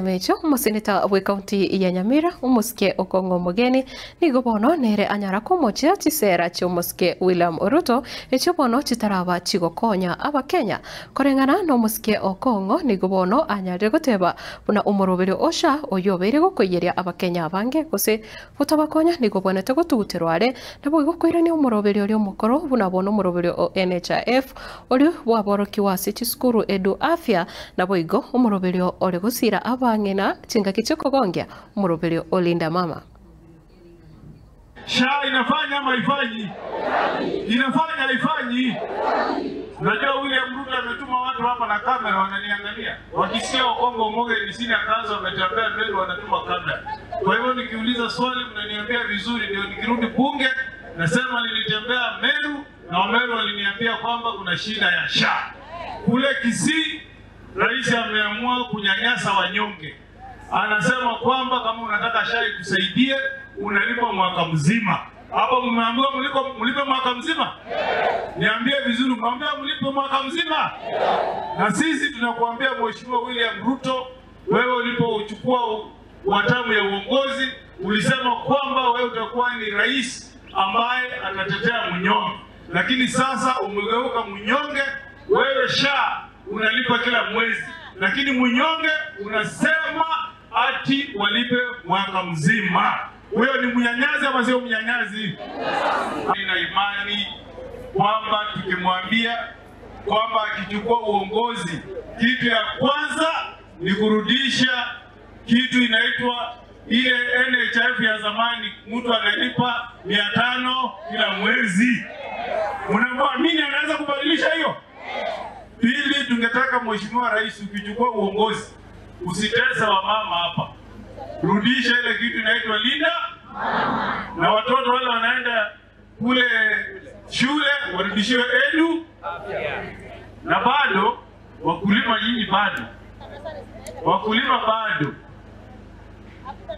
Mecho museneta we county ya Nyamira umuske Okongo Mugeni nigo bono nere anyara kumochira chisera cy'umuske William Ruto echo bono chitaraba chigokonya abakenya korengana no muske Okongo nigo bono anyare guteba buna umurubiri osha oyobere gokoyeria abakenya bange gose gutabakonya nigo bonete gutuguterware nabo gokwirania umurubiri ori omukoro buna bono umurubiri o NHIF ori waboroki wase chiskuru edu afya nabo igo umurubiri ori gusira ngena chinga kichoko gongea murubiri olinda mama. SHA inafanya ama haifanyi? Inafanya haifanyi? Unajua William Ruto ametuma watu hapa na kamera wananiangalia. Wakisikia Okongo Mugeni sina kazi wametembea mbele wanatuma kamera. Kwa hivyo nikiuliza swali mnaniambia vizuri ndio nikirudi bunge nasema nilitembea Meru na Wameru waliniambia kwamba kuna shida ya SHA. Kule Kisii Rais ameamua kunyanyasa wanyonge. Anasema kwamba kama unataka SHA ikusaidie unalipa mwaka mzima. Hapo mmeambiwa mlipe mwaka mzima? Niambie vizuri, mmeambiwa mlipe mwaka mzima? Na sisi tunakuambia Mheshimiwa William Ruto, wewe ulipochukua watamu ya uongozi ulisema kwamba wewe utakuwa ni rais ambaye atatetea mnyonge. Lakini sasa umegeuka mnyonge, wewe SHA unalipa kila mwezi, lakini mnyonge unasema ati walipe mwaka mzima. Huyo ni mnyanyazi ama sio mnyanyazi? Nina imani kwamba tukimwambia kwamba akichukua uongozi, kitu ya kwanza ni kurudisha kitu inaitwa ile NHIF ya zamani, mtu analipa 500 kila mwezi. Mnaamini anaweza kubadilisha hiyo? Pili, tungetaka Mheshimiwa Rais ukichukua uongozi usitesa wamama hapa. Rudisha ile kitu inaitwa Linda na watoto wale wanaenda kule shule warudishiwe edu. Na bado wakulima nyinyi bado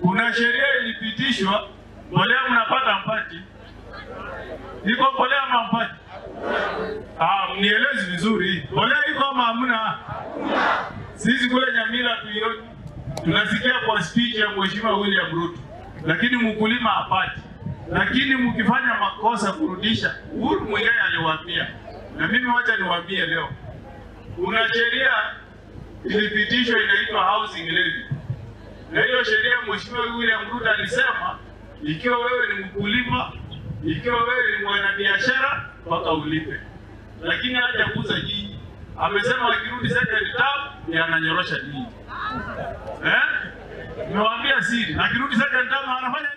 kuna sheria ilipitishwa, mbolea mnapata mpati. Iko mbolea mpati? Mnielezi vizuri. Mbolea iko ama hamna? Sisi kule Nyamira tunasikia kwa speech ya Mheshimiwa William Ruto, lakini mkulima hapati. Lakini mkifanya makosa kurudisha, Uhuru mwenyewe aliwaambia, na mimi wacha niwaambie leo. Kuna sheria ilipitishwa inaitwa housing levy. Na hiyo sheria Mheshimiwa William Ruto alisema ikiwa wewe ni mkulima, ikiwa wewe ni mwanabiashara mpaka ulipe. Lakini haja kuuza nyinyi. Amesema akirudi second term ni ananyorosha nyinyi. Niwaambia siri, akirudi second term anafanya